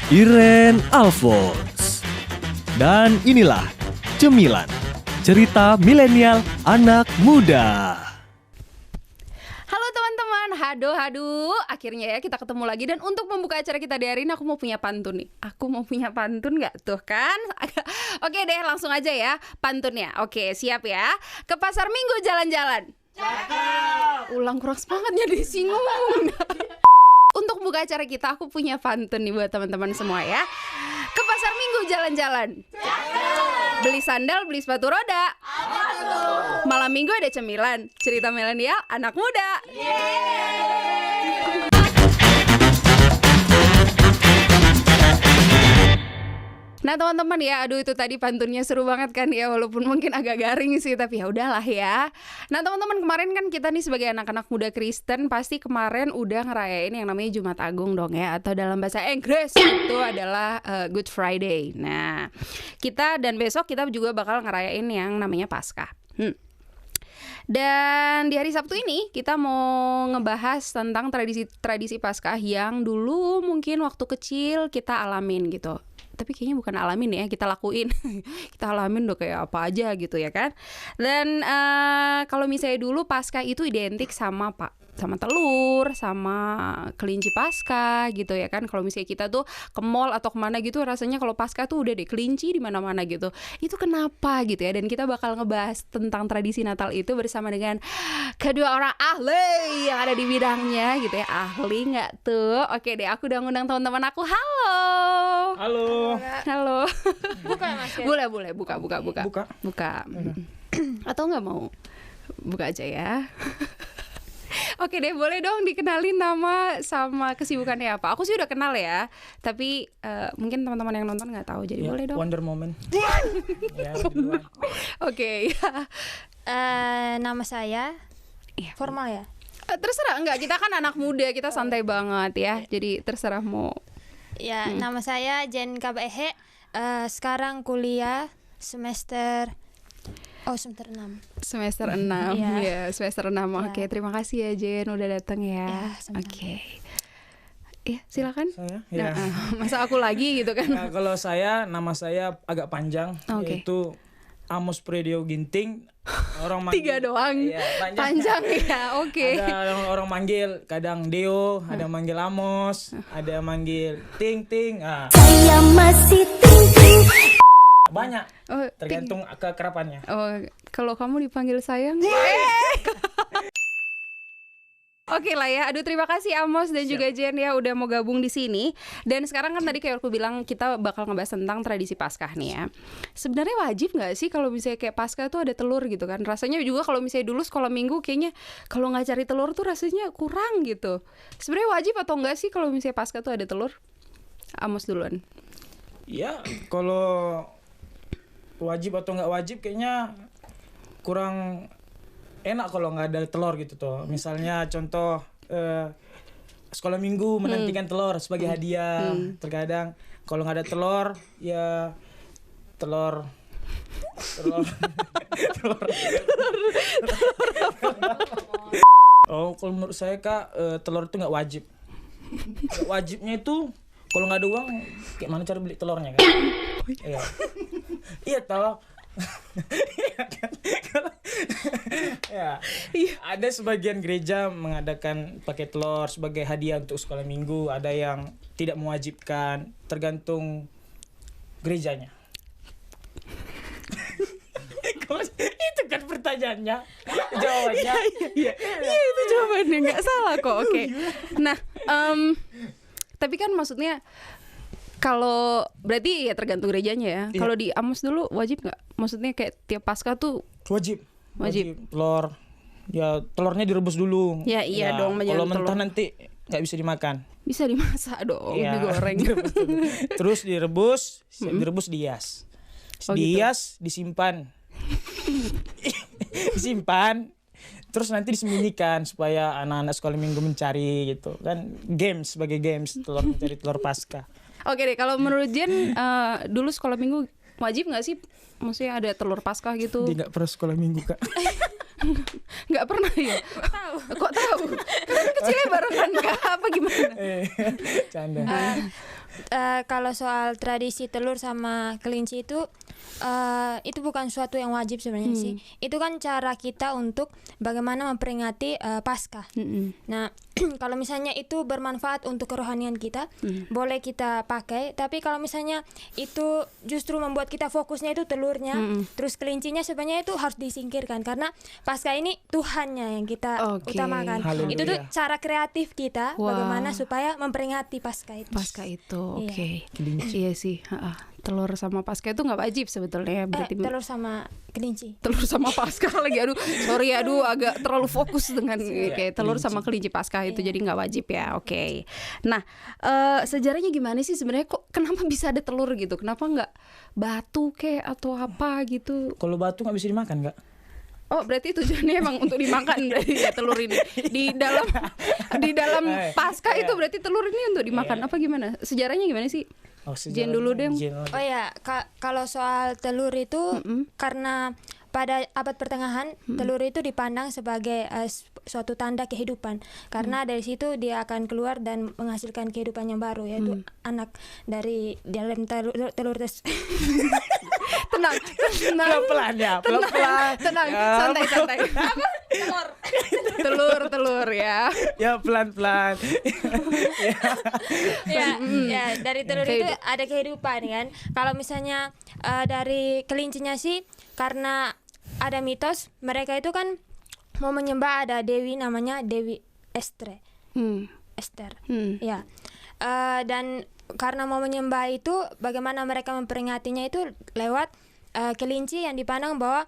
Iren Alphonse. Dan inilah Cemilan, cerita milenial anak muda. Halo teman-teman, hado, akhirnya ya kita ketemu lagi. Dan untuk membuka acara kita di hari ini aku mau punya pantun nih. Aku mau punya pantun gak tuh kan? Oke deh, langsung aja ya pantunnya. Oke, siap ya. Ke pasar Minggu jalan-jalan. Cakep. Ulang kurang semangatnya disinggung. Untuk buka acara kita aku punya pantun nih buat teman-teman semua ya. Ke pasar Minggu jalan-jalan. Cakep. Beli sandal, beli sepatu roda. Apa tuh? Malam Minggu ada cemilan. Cerita milenial anak muda. Nah teman-teman ya, aduh itu tadi pantunnya seru banget kan ya, walaupun mungkin agak garing sih, tapi ya udahlah ya. Nah teman-teman, kemarin kan kita nih sebagai anak-anak muda Kristen pasti kemarin udah ngerayain yang namanya Jumat Agung dong ya, atau dalam bahasa Inggris itu adalah Good Friday. Nah kita dan besok kita juga bakal ngerayain yang namanya Paskah. Dan di hari Sabtu ini kita mau ngebahas tentang tradisi Paskah yang dulu mungkin waktu kecil kita alamin gitu. Tapi kayaknya bukan alamin ya, kita lakuin. Kita alamin udah kayak apa aja gitu ya kan. Dan kalau misalnya dulu Paskah itu identik sama telur, sama kelinci Paskah gitu ya kan. Kalau misalnya kita tuh ke mall atau kemana gitu, rasanya kalau Paskah tuh udah deh kelinci di mana-mana gitu. Itu kenapa gitu ya. Dan kita bakal ngebahas tentang tradisi Natal itu bersama dengan kedua orang ahli yang ada di bidangnya gitu ya. Ahli nggak tuh? Oke deh, aku udah ngundang teman-teman aku. Halo. Buka ya Mas ya? Boleh, buka. Atau nggak mau? Buka aja ya. Oke deh, boleh dong dikenalin nama sama kesibukannya apa? Aku sih udah kenal ya, tapi mungkin teman-teman yang nonton nggak tahu, jadi boleh dong. Wonder Moment. Oke. Nama saya formal ya? Terserah, enggak, kita kan anak muda, kita santai banget ya. Jadi terserah mau. Ya, nama saya Jen Kabaehe. Sekarang kuliah semester 6. Semester 6. Ya, semester 6. Oke, terima kasih ya Jen udah datang ya. Oke. Ya, silakan. Saya? Ya. Masa aku lagi gitu kan? Nah, kalau saya, nama saya agak panjang, yaitu Amos Predio Ginting. Orang manggil 3 doang. Iya, panjang ya. Oke. Ada orang manggil kadang Deo, ada manggil Amos, ada manggil Ting. Saya masih ting. Banyak. Tergantung kekerapannya. Kalau kamu dipanggil sayang. Oke lah ya, aduh terima kasih Amos dan juga Jen ya udah mau gabung di sini. Dan sekarang kan tadi kayak aku bilang kita bakal ngebahas tentang tradisi Paskah nih ya. Sebenarnya wajib nggak sih kalau misalnya kayak Paskah tuh ada telur gitu kan? Rasanya juga kalau misalnya dulu sekolah minggu kayaknya kalau nggak cari telur tuh rasanya kurang gitu. Sebenarnya wajib atau enggak sih kalau misalnya Paskah tuh ada telur? Amos duluan. Ya, kalau wajib atau nggak wajib kayaknya kurang enak kalau nggak ada telur gitu tuh. Misalnya contoh sekolah minggu menantikan telur sebagai hadiah. Terkadang kalau nggak ada telur ya telur kalau menurut saya Kak, telur itu nggak wajib. Wajibnya itu kalau nggak ada uang kayak mana cara beli telurnya kan? Iya toh. Ya, ada sebagian gereja mengadakan pakai telur sebagai hadiah untuk sekolah minggu, ada yang tidak mewajibkan, tergantung gerejanya. Itu kan pertanyaannya, jawabannya. Iya itu jawabannya, nggak salah kok. Oke. Nah, tapi kan maksudnya kalau berarti ya tergantung gerejanya ya. Iya. Kalau di Amos dulu wajib nggak? Maksudnya kayak tiap Paskah tuh Wajib. Telur. Ya telurnya direbus dulu. Ya iya dong. Kalau mentah nanti nggak bisa dimakan. Bisa dimasak dong, digoreng. Terus direbus, dihias. Dihias, disimpan. Disimpan. Terus nanti disembunyikan supaya anak-anak sekolah minggu mencari gitu kan, sebagai games telur, mencari telur Paskah. Oke deh, kalau menurut Jen dulu sekolah minggu wajib nggak sih? Maksudnya ada telur Paskah gitu? Dia nggak pernah sekolah minggu Kak. Nggak pernah ya? Kok tahu? Kan kecilnya barengan kah? Apa gimana? Canda. Kalau soal tradisi telur sama kelinci itu bukan suatu yang wajib sebenarnya sih. Itu kan cara kita untuk bagaimana memperingati Paskah. Nah, kalau misalnya itu bermanfaat untuk kerohanian kita, boleh kita pakai. Tapi kalau misalnya itu justru membuat kita fokusnya itu telurnya, terus kelincinya sebenarnya itu harus disingkirkan karena Paskah ini Tuhannya yang kita utamakan. Haleluya. Itu tuh cara kreatif kita Wah. bagaimana supaya memperingati Paskah itu. Paskah itu, oke. Kelinci. Iya sih. Telur sama Paskah itu nggak wajib sebetulnya. Berarti Telur sama kelinci. telur sama Paskah lagi. Sorry agak terlalu fokus dengan kayak telur sama kelinci Paskah itu jadi nggak wajib ya. Oke. Nah, sejarahnya gimana sih sebenarnya, kok kenapa bisa ada telur gitu? Kenapa nggak batu kayak atau apa gitu? Kalau batu nggak bisa dimakan nggak? Oh, berarti tujuannya emang untuk dimakan berarti ya telur ini. Di dalam Paskah itu berarti telur ini untuk dimakan apa gimana? Sejarahnya gimana sih? Jen dulu deh. Oh ya, kalau soal telur itu karena pada abad pertengahan telur itu dipandang sebagai suatu tanda kehidupan karena dari situ dia akan keluar dan menghasilkan kehidupan yang baru, yaitu anak dari dalam telur tenang Pelan-pelan ya, pelan-pelan. tenang Ya, santai telur ya. Ya pelan-pelan. ya dari telur itu ada kehidupan kan. Kalau misalnya dari kelincinya sih karena ada mitos mereka itu kan mau menyembah ada dewi namanya Dewi Esther. Ya. Dan karena mau menyembah itu bagaimana mereka memperingatinya itu lewat kelinci yang dipandang bahwa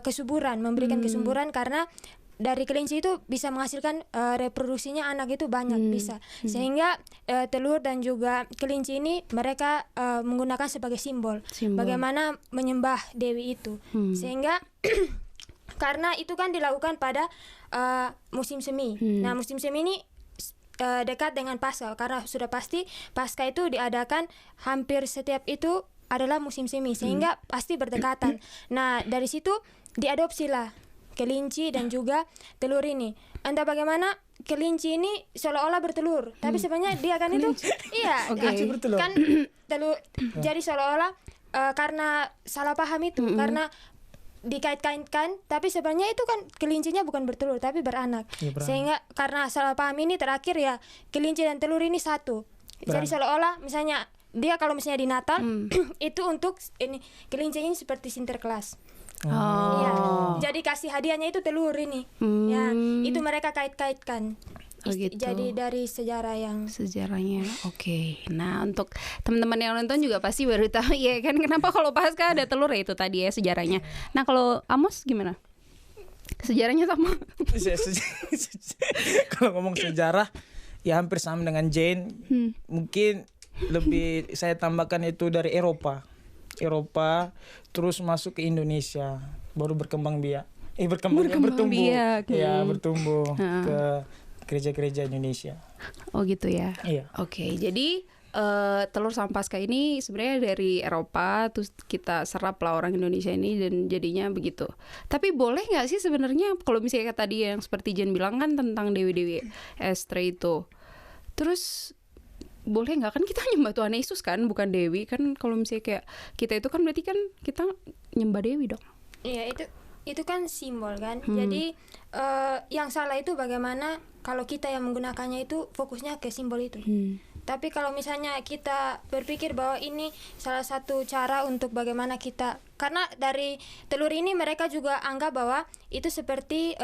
kesuburan, memberikan kesuburan karena dari kelinci itu bisa menghasilkan reproduksinya anak itu banyak bisa. Sehingga telur dan juga kelinci ini mereka menggunakan sebagai simbol bagaimana menyembah dewi itu. Sehingga karena itu kan dilakukan pada musim semi. Nah, musim semi ini dekat dengan Paskah karena sudah pasti Paskah itu diadakan hampir setiap itu adalah musim semi sehingga pasti berdekatan. Nah, dari situ diadopsilah kelinci dan juga telur ini. Entah bagaimana kelinci ini seolah-olah bertelur, tapi sebenarnya dia kan itu bertelur. kan telur. Jadi seolah-olah karena salah paham itu karena dikait-kaitkan, tapi sebenarnya itu kan kelincinya bukan bertelur tapi beranak. Sehingga karena salah paham ini terakhir ya kelinci dan telur ini satu. Jadi seolah-olah misalnya dia kalau misalnya di Natal itu untuk ini kelinci ini seperti Sinterklas. Ya, jadi kasih hadiahnya itu telur ini. Ya, itu mereka kait-kaitkan. gitu. Jadi dari sejarahnya. Oke. Nah, untuk teman-teman yang nonton juga pasti baru tahu ya kan kenapa kalau Paskah ada telur ya itu tadi ya sejarahnya. Nah, kalau Amos gimana? Sejarahnya sama? Kalau ngomong sejarah ya hampir sama dengan Jane. Mungkin lebih saya tambahkan itu dari Eropa terus masuk ke Indonesia baru berkembang biak. Bertumbuh. Biak. Ya, bertumbuh ke gereja-gereja Indonesia. Oh gitu ya. Iya. Oke, jadi telur sama Paskah ini sebenarnya dari Eropa, terus kita serap lah orang Indonesia ini dan jadinya begitu. Tapi boleh nggak sih sebenarnya kalau misalnya tadi yang seperti Jen bilang kan tentang dewi-dewi Esther itu, terus boleh nggak kan kita nyembah Tuhan Yesus kan, bukan dewi kan? Kalau misalnya kayak kita itu kan berarti kan kita nyembah dewi dong. Iya, itu kan simbol kan. Jadi yang salah itu bagaimana kalau kita yang menggunakannya itu fokusnya ke simbol itu. Tapi kalau misalnya kita berpikir bahwa ini salah satu cara untuk bagaimana kita, karena dari telur ini mereka juga anggap bahwa itu seperti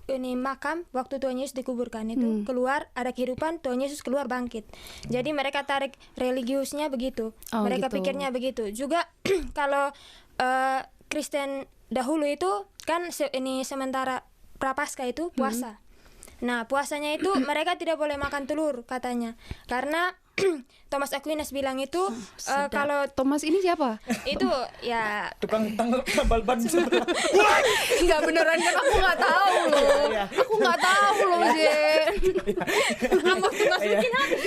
ini makam waktu Tuhan Yesus dikuburkan itu keluar ada kehidupan, Tuhan Yesus keluar bangkit. Jadi mereka tarik religiusnya begitu. Mereka gitu. pikirnya begitu. Juga kalau Kristen dahulu itu kan ini sementara Prapaskah itu puasa. Nah, puasanya itu mereka tidak boleh makan telur katanya. Karena Thomas Aquinas bilang itu kalau Thomas ini siapa? itu ya Tukang tambal ban sebelah. Enggak beneran kan aku nggak tahu loh. Aku nggak tahu loh, Jen. ngambek tuh masukin habis.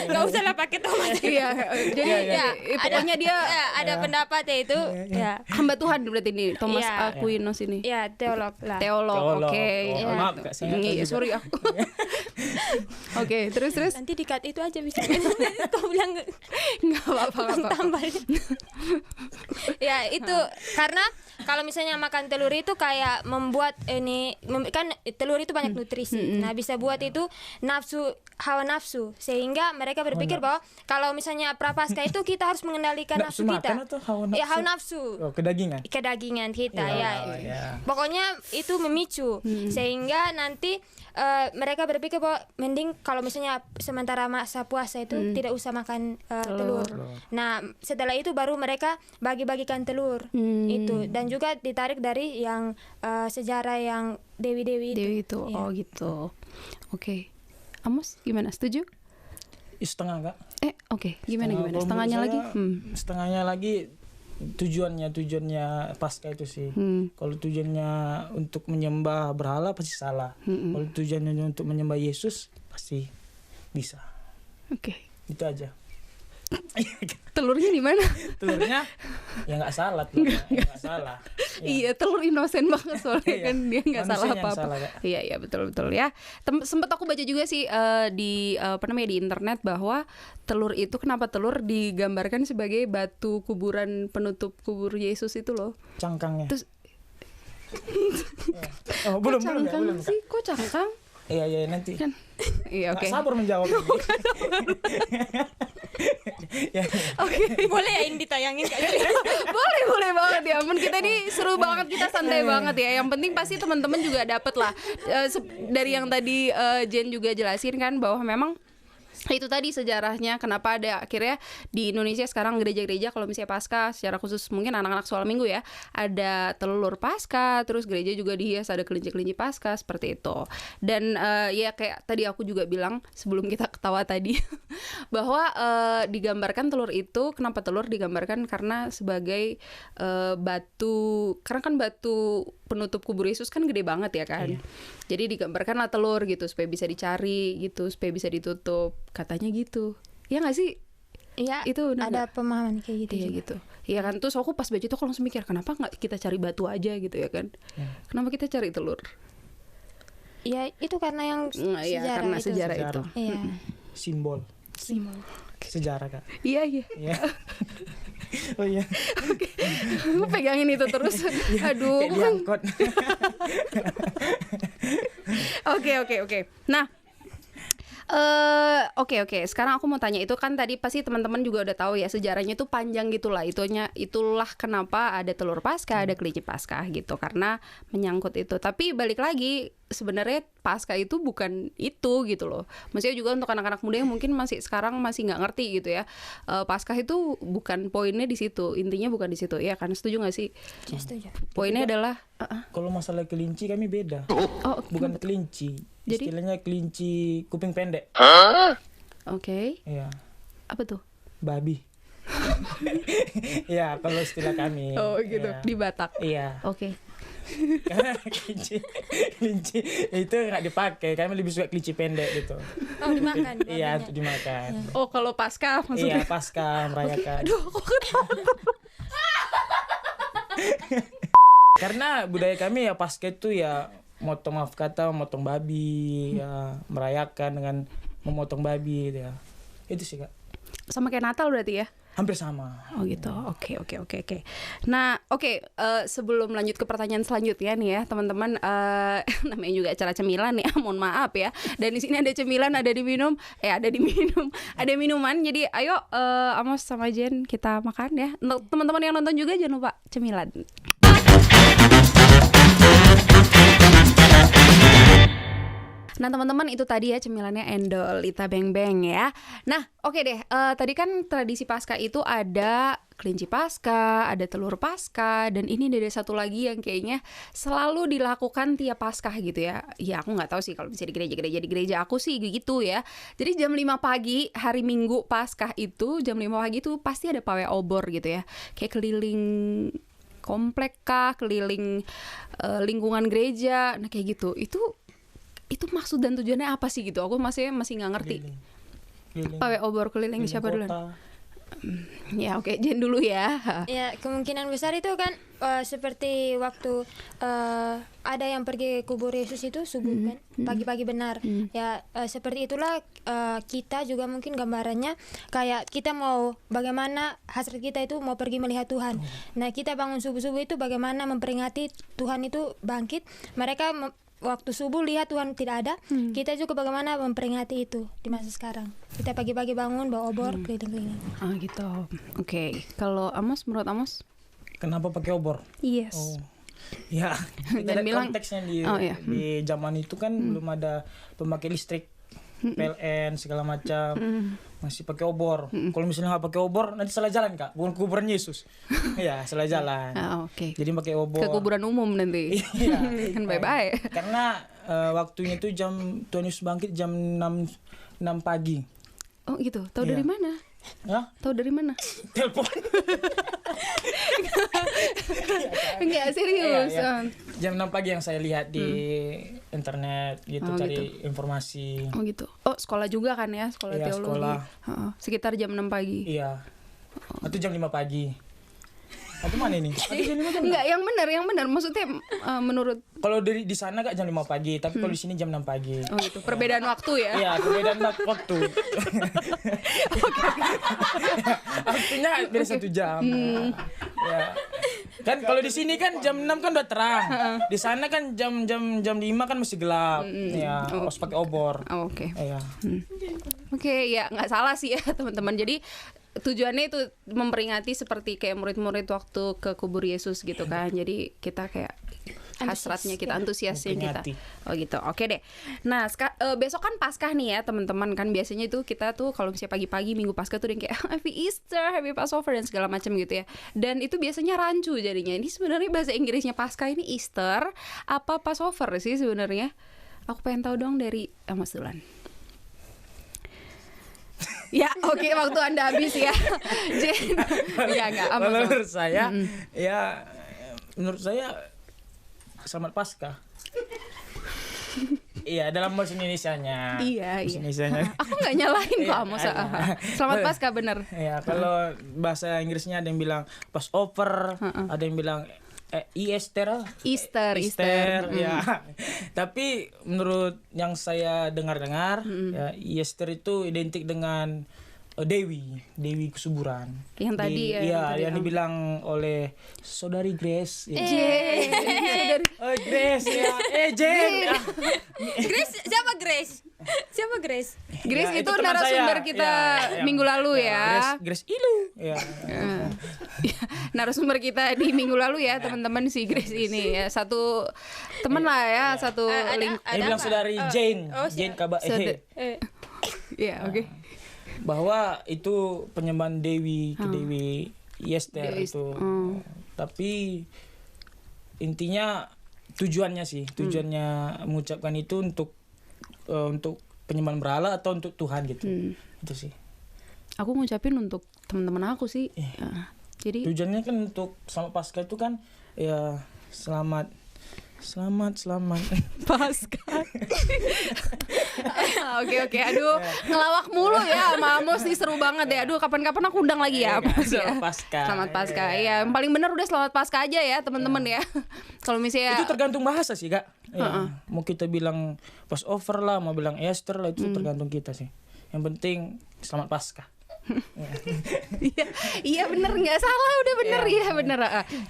Nggak nggak usah lah pakai tomat. Iya, jadi pokoknya dia ada pendapat ya itu ya. hamba Tuhan berarti ini Thomas Iya. Aquinas ini. Ya teolog lah. Teolog, oke. Oh, maaf Kak, saya nggak tahu Iya, juga. sorry aku. Oke, terus Nanti di-cut itu aja bisa. Kau bilang nggak apa-apa. tambah. Ya itu karena kalau misalnya makan telur itu kayak membuat kan telur itu banyak nutrisi. Nah bisa buat itu hawa nafsu sehingga mereka berpikir bahwa kalau misalnya prapaskah itu kita harus mengendalikan Nafsu nafsu makan kita. atau hawa Ya nafsu? hawa nafsu. Oh, kedagingan. Kedagingan kita Iya, ya. iya. Pokoknya itu memicu sehingga nanti mereka berpikir bahwa mending kalau misalnya sementara masa puasa itu tidak usah makan telur. Nah, setelah itu baru mereka bagi-bagikan telur itu dan juga ditarik dari yang sejarah yang dewi-dewi itu. Dewi itu. Iya. Oh gitu. Oke. Amos gimana? Setuju? Setengah Kak. Oke. Gimana? Kalau menurut Setengahnya saya, lagi? Setengahnya lagi tujuannya Paskah itu sih. Kalau tujuannya untuk menyembah berhala pasti salah. Kalau tujuannya untuk menyembah Yesus pasti bisa. Oke. Itu aja. Telurnya di mana? Telurnya ya nggak salah, telurnya nggak salah. Iya, telur inosen banget soalnya Iya. kan dia nggak salah Manusianya yang apa-apa. salah, Kak. Iya betul ya. Sempet aku baca juga sih di di internet bahwa telur itu kenapa telur digambarkan sebagai batu kuburan penutup kubur Yesus itu loh. Cangkangnya. Terus Oh, belum ya, cangkang belum. Kak. sih, kok cangkang? Iya nanti. Kan? Iya oke. Nggak sabar menjawab. Ya. Boleh ya ini ditayangin Kak? boleh banget ya ampun, kita ini seru banget, kita santai banget ya, yang penting pasti teman-teman juga dapet lah dari yang tadi Jen juga jelasin kan bahwa memang itu tadi sejarahnya kenapa ada akhirnya di Indonesia sekarang gereja-gereja kalau misalnya Paskah secara khusus mungkin anak-anak soal minggu ya ada telur Paskah, terus gereja juga dihias ada kelinci-kelinci Paskah seperti itu. Dan ya kayak tadi aku juga bilang sebelum kita ketawa tadi bahwa digambarkan telur itu, kenapa telur digambarkan karena sebagai batu, karena kan batu penutup kubur Yesus kan gede banget ya kan. Jadi digambarkanlah telur gitu supaya bisa dicari gitu, supaya bisa ditutup. Katanya gitu. Ya nggak sih? Iya. Itu benar ada nggak? pemahaman kayak gitu. Iya juga. gitu. Iya kan, terus aku pas baca itu aku langsung mikir kenapa nggak kita cari batu aja gitu ya kan? Kenapa kita cari telur? Iya, itu karena yang Iya sejarah karena itu. sejarah itu. Iya. Simbol sejarah Kak. Iya. Iya. Oh iya. Aku pegangin itu terus. Aduh. Kayak diangkut. Oke. Nah, oke. Sekarang aku mau tanya, itu kan tadi pasti teman-teman juga udah tahu ya sejarahnya tuh panjang gitulah. Itulah kenapa ada telur Paskah, ada kelinci Paskah gitu, karena menyangkut itu. Tapi balik lagi, sebenarnya Paskah itu bukan itu gitu loh. Maksudnya juga untuk anak-anak muda yang mungkin sekarang masih nggak ngerti gitu ya. Paskah itu bukan poinnya di situ, intinya bukan di situ. Ya kan, setuju nggak sih? Ya, setuju. Poinnya adalah Kalau masalah kelinci kami beda. oh, Bukan kelinci. Jadi? Istilahnya kelinci kuping pendek. oke. Iya. Apa tuh? Babi. Iya, kalau istilah kami. Oh gitu, Iya. di Batak. Iya. Oke. Karena kelinci itu nggak dipakai. Kami lebih suka kelinci pendek gitu. Oh, dimakan. Iya, babinya. itu dimakan. Oh kalau Paskah maksudnya? Iya, Paskah merayakan. Aduh, aku ketawa. Karena budaya kami ya Paskah itu ya motong babi, ya merayakan dengan memotong babi gitu ya. Itu sih Kak. Sama kayak Natal berarti ya? Hampir sama. Oh gitu. Oke. Nah, sebelum lanjut ke pertanyaan selanjutnya nih ya, teman-teman, namanya juga acara cemilan ya, mohon maaf ya. Dan di sini ada cemilan, ada diminum, ada minuman. Jadi ayo Amos sama Jen kita makan ya. Untuk teman-teman yang nonton juga jangan lupa cemilan. Nah teman-teman, itu tadi ya cemilannya endol Ita Beng Beng ya. Nah oke deh, tadi kan tradisi Paskah itu ada kelinci Paskah, ada telur Paskah, dan ini ada satu lagi yang kayaknya selalu dilakukan tiap Paskah gitu ya. Ya aku nggak tahu sih kalau bisa di gereja aku sih gitu ya. Jadi jam 5 pagi hari Minggu Paskah itu, jam 5 pagi itu pasti ada pawai obor gitu ya. Kayak keliling komplek kah, keliling lingkungan gereja, nah kayak gitu. Itu maksud dan tujuannya apa sih gitu? Aku masih nggak ngerti. keliling, Pawai obor keliling keliling siapa duluan? kota. Ya oke, Jen dulu ya. Ya, kemungkinan besar itu kan seperti waktu ada yang pergi kubur Yesus itu subuh kan, pagi-pagi benar. Ya, seperti itulah kita juga mungkin gambarannya kayak kita mau bagaimana hasrat kita itu mau pergi melihat Tuhan. Nah, kita bangun subuh-subuh itu bagaimana memperingati Tuhan itu bangkit. Mereka waktu subuh lihat Tuhan tidak ada, kita juga bagaimana memperingati itu di masa sekarang. Kita pagi-pagi bangun bawa obor keliling-keliling. Ah gitu. Oke. Kalau Amos, menurut Amos? Kenapa pakai obor? Yes. Oh. Ya, kita Dan lihat bilang- konteksnya iya. di zaman itu kan belum ada pemakai listrik, PLN segala macam, masih pakai obor. Kalau misalnya nggak pakai obor, nanti salah jalan kak, bukan kuburan Yesus. Ya salah jalan. Ah, oke. Jadi pakai obor. Ke kuburan umum nanti. Iya. Kan bye-bye. Karena waktunya itu Tuhan Yesus bangkit jam 6 pagi. Oh gitu. Tahu Iya. dari mana? Hah? Tahu dari mana? Telepon. Enggak serius. Iya, iya. Ah. Jam 6 pagi yang saya lihat di internet gitu, Oh, cari informasi. Oh gitu. Oh sekolah juga kan ya, sekolah Iya, teologi. sekolah. Heeh. Sekitar jam 6 pagi. Iya. Atau jam 5 pagi. Atau mana ini? Atau jam 5 jam Enggak, yang benar. Maksudnya menurut Kalau di sana kak jam 5 pagi, tapi kalau di sini jam 6 pagi. oh gitu. Perbedaan waktu ya. Iya, perbedaan waktu. Artinya beda 1 jam. Ya. Kan kalau di sini kan jam 6 kan udah terang. Di sana kan jam 5 kan masih gelap. Ya, harus pakai obor. Oh, oke. Iya. Oke, ya nggak salah sih ya teman-teman. Jadi tujuannya itu memperingati seperti kayak murid-murid waktu ke kubur Yesus gitu kan. Jadi kita kayak hasratnya kita, antusiasnya kita. Memperingati. Oh gitu. Oke deh. Nah, besok kan Paskah nih ya teman-teman kan. Biasanya itu kita tuh kalau misalnya pagi-pagi Minggu Paskah tuh yang kayak Happy Easter, Happy Passover dan segala macam gitu ya. Dan itu biasanya rancu jadinya. Ini sebenarnya bahasa Inggrisnya Paskah ini Easter apa Passover sih sebenarnya? Aku pengen tahu dong dari Mas Dulan. Ya, oke, waktu Anda habis ya. Jen. Ya enggak, Menurut saya, ya menurut saya Selamat Paskah. Iya, dalam bahasa Indonesianya. Iya, Bahasa iya. Indonesianya. Aku nggak nyalahin kok Iya, Amos. ada. Selamat Paskah bener. Ya, kalau bahasa Inggrisnya ada yang bilang Passover, ada yang bilang Easter, ya. Tapi menurut yang saya dengar-dengar, ya Easter itu identik dengan Dewi kesuburan. Yang tadi ya, yang Iya, tadi, yang dibilang oleh saudari Grace. Ya. Jen. Oh, Grace ya. Jen. Ya. Grace, siapa Grace? Siapa Grace? Grace Ya, itu teman narasumber saya. kita Ya, minggu lalu ya. Grace Ilu. Ya. Narasumber kita di minggu lalu ya teman-teman si Grace ini ya. Satu teman lah ya, satu link. Dia bilang apa? saudari Jane. Jane Kaba. Iya, oke. Bahwa itu penyembahan Dewi ke Dewi Easter Dewi itu. Tapi intinya tujuannya mengucapkan itu untuk penyembahan berhala atau untuk Tuhan gitu. Itu sih. Aku ngucapin untuk teman-teman aku sih. Ya. Jadi Tujuannya kan untuk Selamat Paskah itu kan ya selamat Paskah. Oke, aduh ngelawak mulu ya sama Amos nih, seru banget ya. Aduh kapan-kapan aku undang lagi ya Amos ya. Selamat Paskah. Selamat Paskah. Ya, yang paling benar udah Selamat Paskah aja ya teman-teman ya. Kalau misalnya Itu tergantung bahasa sih kak. Ya, mau kita bilang Passover lah, mau bilang Easter lah, itu tergantung kita sih. Yang penting Selamat Paskah. iya bener, nggak salah, udah bener ya bener.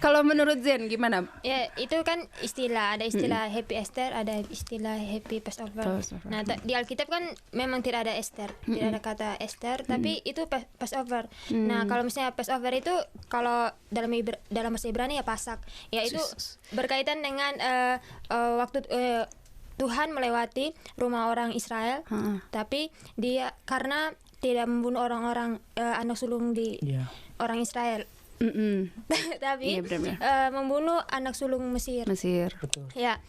Kalau menurut Zen gimana? Ya, itu kan istilah, ada istilah Happy Easter, ada istilah Happy Passover. Nah, di Alkitab kan memang tidak ada Esther, tidak ada kata Esther, tapi itu Passover. Nah, kalau misalnya Passover itu kalau dalam bahasa Ibrani ya Pasak. Ya itu berkaitan dengan waktu Tuhan melewati rumah orang Israel, tapi dia karena tidak membunuh orang-orang anak sulung di orang Israel. Tapi Iya, benar-benar. membunuh anak sulung Mesir. Betul. Ya,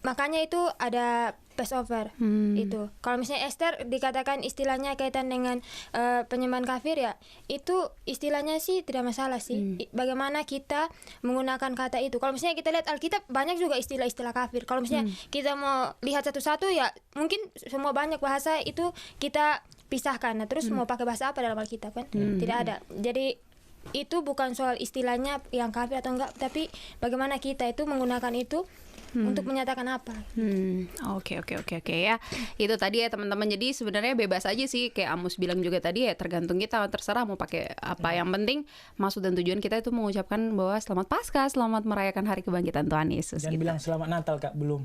makanya itu ada Passover itu. Kalau misalnya Esther dikatakan istilahnya kaitan dengan penyembahan kafir ya, itu istilahnya sih tidak masalah sih. Bagaimana kita menggunakan kata itu. Kalau misalnya kita lihat Alkitab banyak juga istilah-istilah kafir. Kalau misalnya kita mau lihat satu-satu ya mungkin semua banyak bahasa itu kita pisahkan. Nah, terus mau pakai bahasa apa dalam Alkitab kan? Tidak ada. Jadi itu bukan soal istilahnya yang kafir atau enggak, tapi bagaimana kita itu menggunakan itu untuk menyatakan apa. Oke ya. Itu tadi ya teman-teman. Jadi sebenarnya bebas aja sih, kayak Amos bilang juga tadi ya, tergantung kita, terserah mau pakai apa. Yang penting maksud dan tujuan kita itu mengucapkan bahwa selamat Paskah, selamat merayakan hari kebangkitan Tuhan Yesus. Jangan gitu. bilang selamat Natal Kak, belum.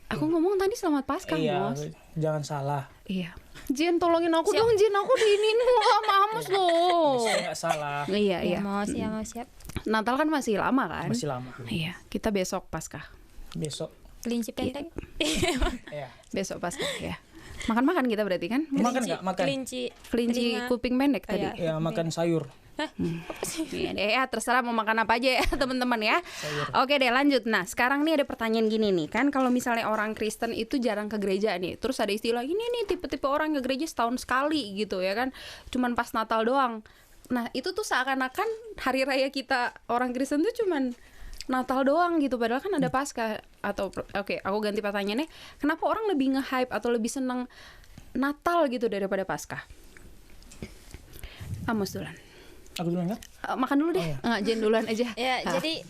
Aku ngomong tadi selamat Paskah, Iya, Mos. jangan salah. Iya. Jen, tolongin aku dong, Jen. Aku diinin sama Amos loh. Saya nggak salah. Iya. Ya, mau siap. Natal kan masih lama kan? Masih lama. Iya, kita besok Paskah. Besok. Kelinci pendek. Ya. Besok Paskah ya. Makan-makan kita berarti kan? Makan nggak? Makan. Kelinci Kelinci kuping pendek tadi. Iya. Ya, makan sayur. Iya deh ya, terserah mau makan apa aja ya teman-teman ya. Oke deh, lanjut. Nah, sekarang nih ada pertanyaan gini nih, kan kalau misalnya orang Kristen itu jarang ke gereja nih, terus ada istilah ini nih, tipe-tipe orang ke gereja setahun sekali gitu ya kan, cuman pas Natal doang. Nah, itu tuh seakan-akan hari raya kita orang Kristen tuh cuman Natal doang gitu, padahal kan ada Paskah. Atau oke, aku ganti pertanyaannya, kenapa orang lebih nge-hype atau lebih seneng Natal gitu daripada Paskah? Amos duluan. Aku duluan nggak? Makan dulu deh. Jen duluan aja. Ya, jadi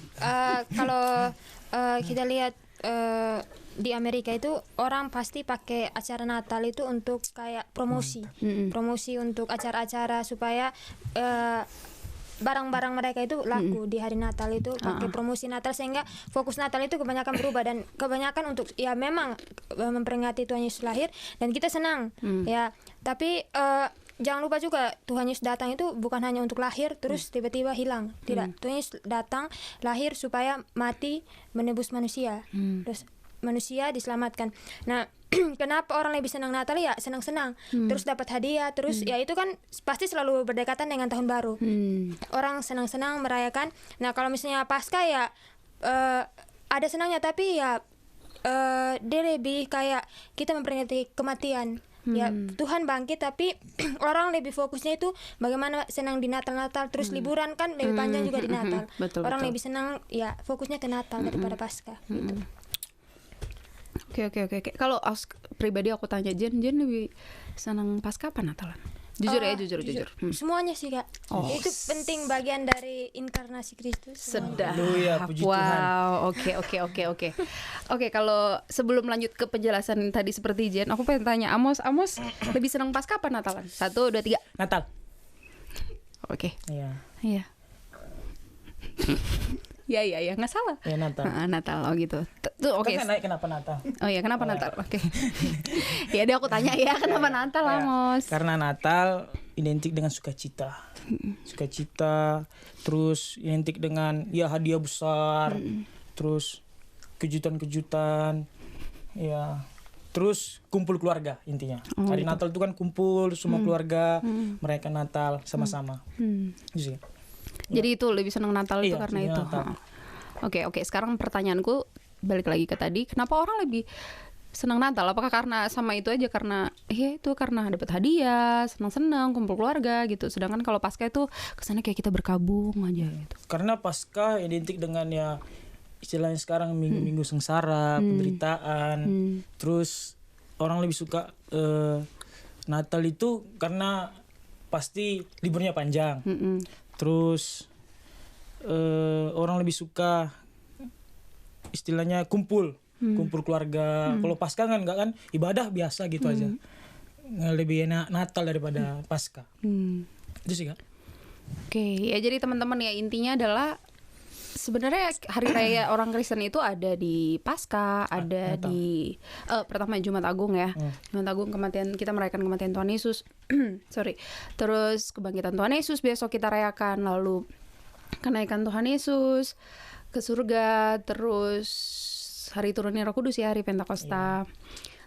kalau kita lihat di Amerika itu orang pasti pakai acara Natal itu untuk kayak promosi, promosi untuk acara-acara supaya barang-barang mereka itu laku di hari Natal itu, pakai promosi Natal, sehingga fokus Natal itu kebanyakan berubah dan kebanyakan untuk ya memang memperingati Tuhan Yesus lahir dan kita senang ya, tapi jangan lupa juga Tuhan Yesus datang itu bukan hanya untuk lahir terus tiba-tiba hilang. Tidak, Tuhan Yesus datang lahir supaya mati menebus manusia. Terus manusia diselamatkan. Nah, kenapa orang lebih senang Natal? Ya senang-senang. Terus dapat hadiah, terus ya itu kan pasti selalu berdekatan dengan tahun baru. Orang senang-senang merayakan. Nah, kalau misalnya Paskah ya ada senangnya, tapi ya dia lebih kayak kita memperingati kematian. Ya Tuhan bangkit, tapi orang lebih fokusnya itu bagaimana senang di Natal-Natal, terus liburan kan lebih panjang juga di Natal. Orang lebih senang ya fokusnya ke Natal daripada Paskah gitu. Oke. Kalau pribadi aku tanya Jen lebih senang Paskah apa Natalan? Jujur ya, jujur. Semuanya sih Kak. Itu penting, bagian dari inkarnasi Kristus. Sedap. Haleluya, puji Wow, oke. Oke, kalau sebelum lanjut ke penjelasan tadi seperti Jen, aku pengen tanya Amos lebih senang Paskah apa Natalan? 1, 2, 3. Natal. Oke. Iya. Iya, nggak salah. Ya, Natal. Natal, oh gitu. Tuh oke. Kan naik kenapa Natal? Oh iya, kenapa Natal? Oke. Ya deh, aku tanya ya, kenapa Natal, Amos? Karena Natal identik dengan sukacita. Sukacita, terus identik dengan ya hadiah besar, terus kejutan-kejutan, ya. Terus kumpul keluarga intinya. Hari Natal itu kan kumpul semua keluarga, merayakan Natal sama-sama. Gitu sih. Jadi itu lebih senang Natal itu Iya, karena lebih itu. Natal. Oke. Sekarang pertanyaanku balik lagi ke tadi, kenapa orang lebih senang Natal? Apakah karena sama itu aja, karena itu karena dapat hadiah, senang-senang kumpul keluarga gitu. Sedangkan kalau Paskah itu kesannya kayak kita berkabung aja gitu. Karena Paskah identik dengan ya istilahnya sekarang minggu-minggu sengsara, penderitaan. Terus orang lebih suka Natal itu karena pasti liburnya panjang. Terus orang lebih suka istilahnya kumpul keluarga. Kalau Paskah kan enggak, kan ibadah biasa gitu aja. Lebih enak Natal daripada Paskah. Itu sih Kak. Oke, ya jadi teman-teman ya, intinya adalah sebenarnya hari raya orang Kristen itu ada di Paskah, ada Natal. di pertama Jumat Agung ya. Jumat Agung kematian, kita merayakan kematian Tuhan Yesus. Terus kebangkitan Tuhan Yesus besok kita rayakan, lalu kenaikan Tuhan Yesus ke surga, terus hari turunnya Roh Kudus ya, hari Pentakosta.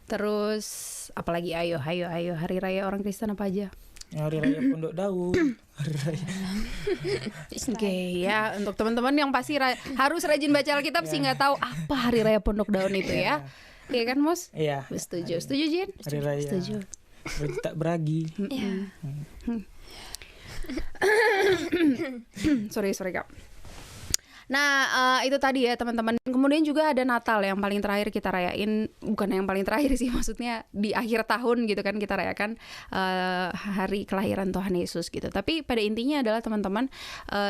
Terus apalagi ayo hari raya orang Kristen apa aja? Hari raya Pondok Daun, hari raya. Oke ya, untuk teman-teman yang pasti harus rajin baca Alkitab sih nggak tahu apa hari raya Pondok Daun itu ya. Iya kan, Mos? Iya. Setuju Jen? Hari raya. Setuju. Tak beragi. Sorry Kak. Nah, itu tadi ya teman-teman. Kemudian juga ada Natal yang paling terakhir kita rayain, bukan yang paling terakhir sih, maksudnya di akhir tahun gitu kan kita rayakan hari kelahiran Tuhan Yesus gitu. Tapi pada intinya adalah teman-teman,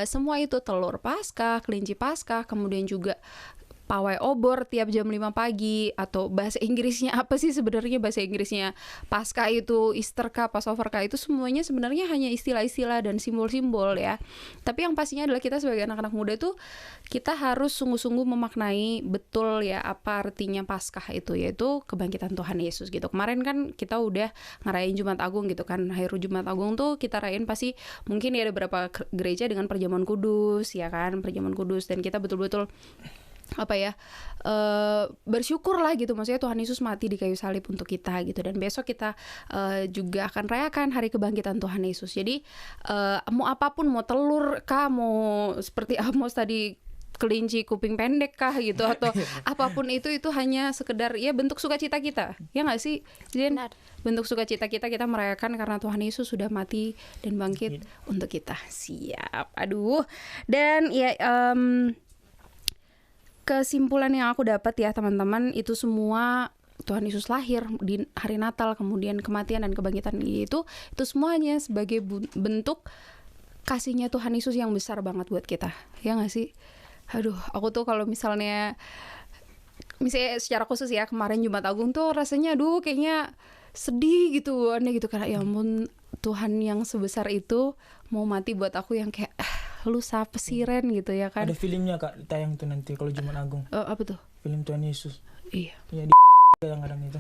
semua itu telur Paskah, kelinci Paskah, kemudian juga pawai obor tiap jam 5 pagi, atau bahasa Inggrisnya apa sih sebenarnya bahasa Inggrisnya Paskah itu, Easter kah, Passover kah, itu semuanya sebenarnya hanya istilah-istilah dan simbol-simbol ya. Tapi yang pastinya adalah kita sebagai anak-anak muda tuh kita harus sungguh-sungguh memaknai betul ya apa artinya Paskah itu, yaitu kebangkitan Tuhan Yesus gitu. Kemarin kan kita udah ngerayain Jumat Agung gitu kan. Hari Jumat Agung tuh kita rayain pasti mungkin ya ada beberapa gereja dengan perjamuan kudus ya kan, perjamuan kudus, dan kita betul-betul bersyukur lah gitu, maksudnya Tuhan Yesus mati di kayu salib untuk kita gitu. Dan besok kita juga akan rayakan hari kebangkitan Tuhan Yesus. Jadi mau apapun, mau telur kah, mau seperti Amos tadi kelinci kuping pendek kah gitu, atau apapun itu hanya sekedar ya bentuk sukacita kita, ya nggak sih Jen? Bentuk sukacita kita merayakan karena Tuhan Yesus sudah mati dan bangkit untuk kita. Siap. Aduh. Dan ya kesimpulan yang aku dapat ya teman-teman, itu semua Tuhan Yesus lahir di hari Natal, kemudian kematian dan kebangkitan itu semuanya sebagai bentuk kasihnya Tuhan Yesus yang besar banget buat kita, ya nggak sih? Aduh, aku tuh kalau misalnya secara khusus ya kemarin Jumat Agung tuh rasanya kayaknya sedih gitu, aneh gitu, karena ya ampun Tuhan yang sebesar itu mau mati buat aku yang kayak lu siapa sih Ren gitu ya kan. Ada filmnya Kak tayang tuh nanti kalau Jumat Agung. Apa tuh? Film Tuhan Yesus. Iya. Ya di yang kadang itu.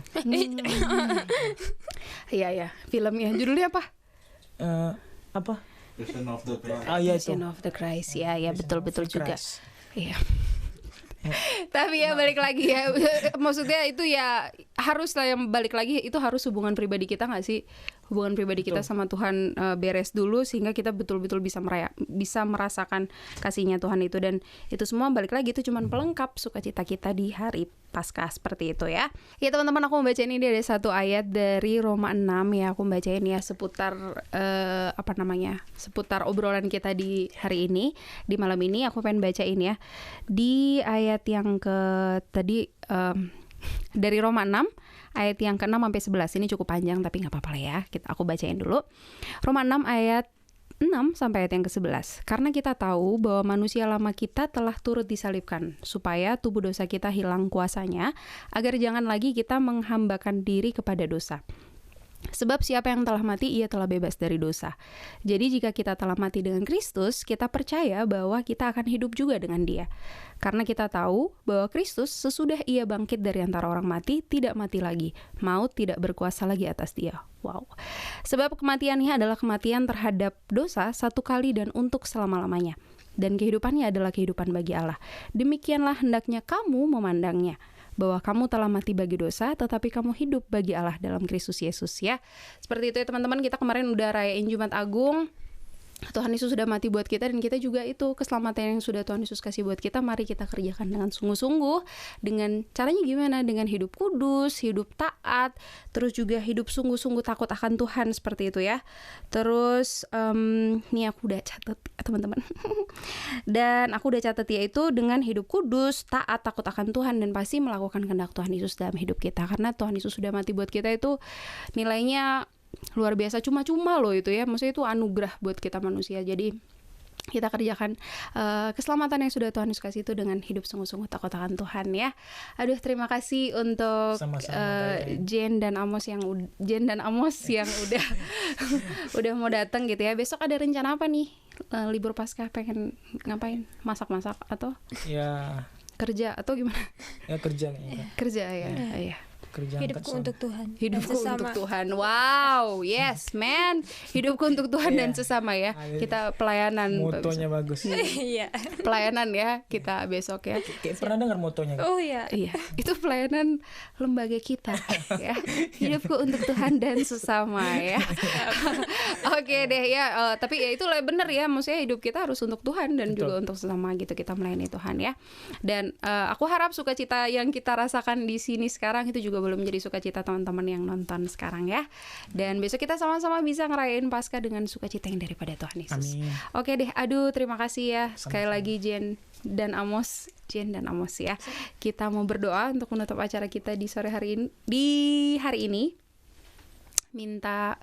Iya filmnya judulnya apa? Apa? Passion of the Christ. Iya itu. Passion of the Christ. Ya betul juga. Christ. Iya. Tapi ya balik lagi ya, maksudnya itu ya harus lah, yang balik lagi itu harus hubungan pribadi kita nggak sih, hubungan pribadi kita sama Tuhan beres dulu sehingga kita betul-betul bisa merasakan kasihnya Tuhan itu. Dan itu semua balik lagi itu cuman pelengkap sukacita kita di hari Paskah seperti itu ya. Ya teman-teman, aku membaca ini ada satu ayat dari Roma 6 ya, aku bacain ya seputar seputar obrolan kita di hari ini, di malam ini aku pengen bacain ya di ayat yang dari Roma 6 ayat yang ke-6 sampai 11. Ini cukup panjang tapi nggak apa-apa lah ya. Aku bacain dulu. Roma 6 ayat 6 sampai ayat yang ke-11. Karena kita tahu bahwa manusia lama kita telah turut disalibkan supaya tubuh dosa kita hilang kuasanya, agar jangan lagi kita menghambakan diri kepada dosa. Sebab siapa yang telah mati, ia telah bebas dari dosa. Jadi jika kita telah mati dengan Kristus, kita percaya bahwa kita akan hidup juga dengan Dia. Karena kita tahu bahwa Kristus sesudah Ia bangkit dari antara orang mati, tidak mati lagi. Maut tidak berkuasa lagi atas Dia. Wow. Sebab kematiannya adalah kematian terhadap dosa satu kali dan untuk selama-lamanya. Dan kehidupannya adalah kehidupan bagi Allah. Demikianlah hendaknya kamu memandangnya, bahwa kamu telah mati bagi dosa, tetapi kamu hidup bagi Allah dalam Kristus Yesus ya. Seperti itu ya teman-teman, kita kemarin udah rayain Jumat Agung. Tuhan Yesus sudah mati buat kita, dan kita juga itu keselamatan yang sudah Tuhan Yesus kasih buat kita, mari kita kerjakan dengan sungguh-sungguh. Dengan caranya gimana? Dengan hidup kudus, hidup taat, terus juga hidup sungguh-sungguh takut akan Tuhan, seperti itu ya. Terus nih aku udah catat teman-teman. Dan aku udah catat yaitu dengan hidup kudus, taat, takut akan Tuhan, dan pasti melakukan kehendak Tuhan Yesus dalam hidup kita. Karena Tuhan Yesus sudah mati buat kita itu nilainya luar biasa, cuma-cuma loh itu ya, maksudnya itu anugerah buat kita manusia. Jadi kita kerjakan keselamatan yang sudah Tuhan Yesus kasih itu dengan hidup sungguh-sungguh takut akan Tuhan ya. Aduh, terima kasih untuk Jen dan Amos yang udah udah mau datang gitu ya. Besok ada rencana apa nih? Libur Paskah pengen ngapain? Masak-masak atau ya kerja atau gimana? Ya kerja kayaknya. Kerja ya. Iya. Hidupku untuk Tuhan. Hidupku untuk Tuhan. Wow, yes man. Hidupku untuk Tuhan dan sesama ya. Kita pelayanan. Motonya bagus. Iya. Pelayanan ya kita besok ya. Kayak pernah dengar motonya? Oh iya. Iya. Itu pelayanan lembaga kita ya. Hidupku untuk Tuhan dan sesama ya. Oke deh ya. Tapi ya itu benar ya. Maksudnya hidup kita harus untuk Tuhan dan juga untuk sesama gitu. Kita melayani Tuhan ya. Dan aku harap sukacita yang kita rasakan di sini sekarang itu juga juga belum menjadi sukacita teman-teman yang nonton sekarang ya. Dan besok kita sama-sama bisa ngerayain Paskah dengan sukacita yang daripada Tuhan Yesus. Amin. Oke deh, aduh terima kasih ya sekali lagi Jen dan Amos ya. Kita mau berdoa untuk menutup acara kita di sore hari ini. Minta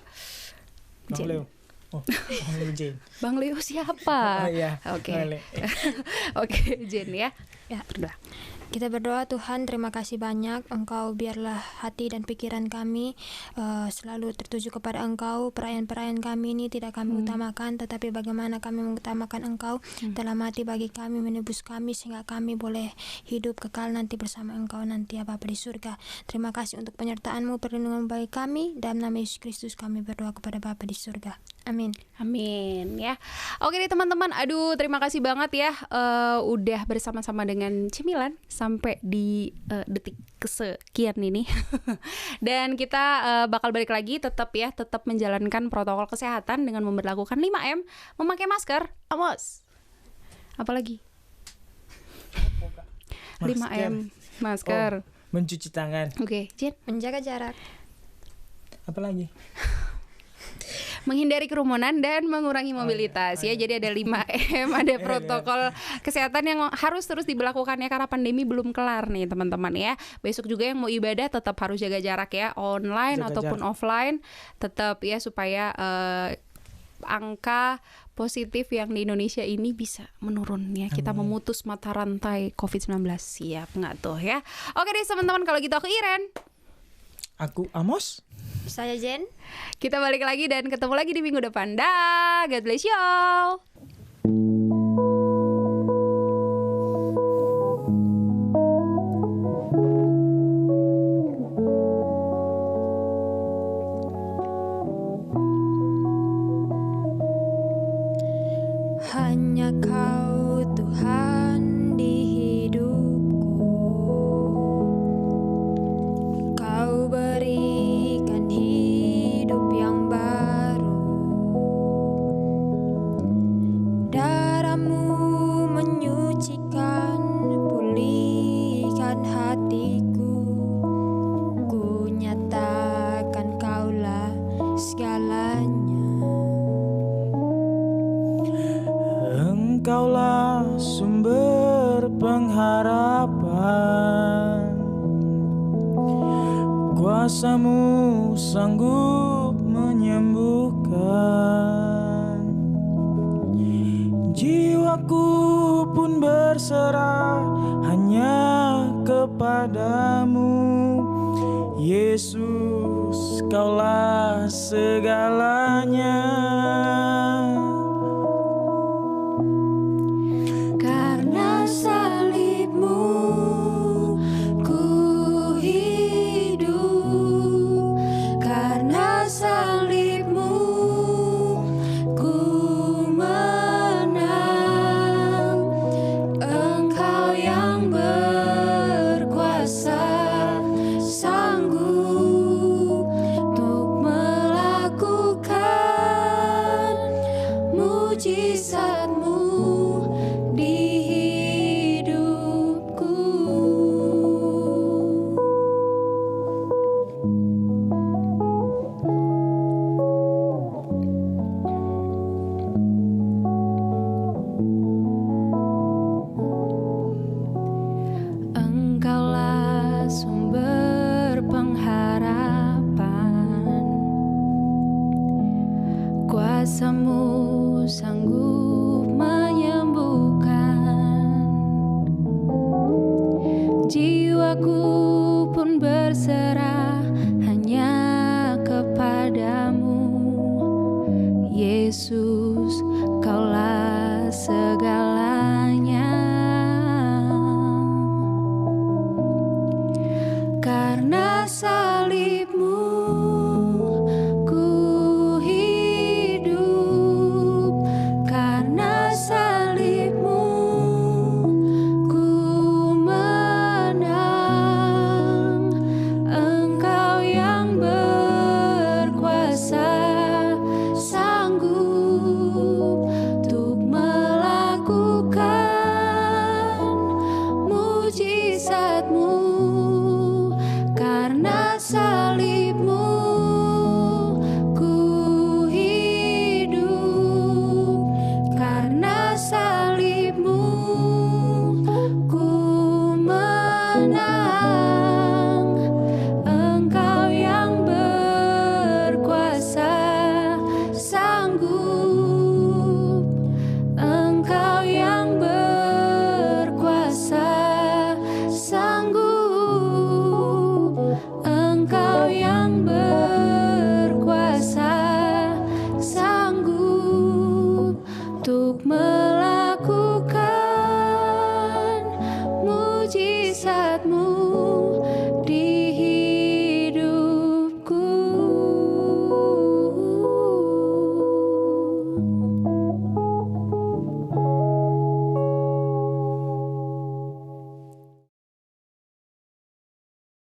Bang Jen. Leo. Oh, Bang Leo Jen. Bang Leo siapa? Oh iya. Oke. Boleh. Oke, Jen ya. Ya. Berdoa. Kita berdoa, Tuhan, terima kasih banyak. Engkau biarlah hati dan pikiran kami selalu tertuju kepada Engkau. Perayaan-perayaan kami ini tidak kami utamakan, tetapi bagaimana kami mengutamakan Engkau dalam hati bagi kami, menebus kami sehingga kami boleh hidup kekal nanti bersama Engkau nanti ya Bapa di surga. Terima kasih untuk penyertaan-Mu, perlindungan bagi kami. Dalam nama Yesus Kristus kami berdoa kepada Bapa di surga. Amin. Amin ya. Oke nih teman-teman, aduh terima kasih banget ya udah bersama-sama dengan Cemilan sampai di detik kesekian ini. Dan kita bakal balik lagi tetap menjalankan protokol kesehatan dengan memberlakukan 5M, memakai masker, Amos. Apalagi? 5M, masker. Mencuci tangan. Oke, Jen. Menjaga jarak. Apa lagi? Menghindari kerumunan dan mengurangi mobilitas ya. Jadi ada 5M, ada protokol kesehatan yang harus terus diberlakukan ya karena pandemi belum kelar nih teman-teman ya. Besok juga yang mau ibadah tetap harus jaga jarak ya, online ataupun offline tetap ya supaya angka positif yang di Indonesia ini bisa menurun ya. Kita memutus mata rantai COVID-19. Siap nggak tuh ya? Oke deh teman-teman, kalau gitu aku Iren. Aku Amos. Saya Jen. Kita balik lagi dan ketemu lagi di minggu depan. Dah, God bless y'all. Hanya Kau Tuhan di hidupku. Kau berikan hidup yang baru. Darah-Mu menyucikan, pulihkan hatiku. Ku nyatakan Kaulah segalanya. Engkaulah sumber pengharapan, kuasa-Mu sanggup menyembuhkan. Jiwaku pun berserah hanya kepadamu, Yesus, Kaulah segalanya. Karena salib-Mu ku hidup, karena salib-Mu ku menang. Engkau yang berkuasa sanggup untuk melakukan mujizat-Mu di hidupku. Engkaulah sumber pengharapan, kuasa-Mu sanggup menyembuhkan. Jiwaku pun berserah hanya kepadamu, Yesus.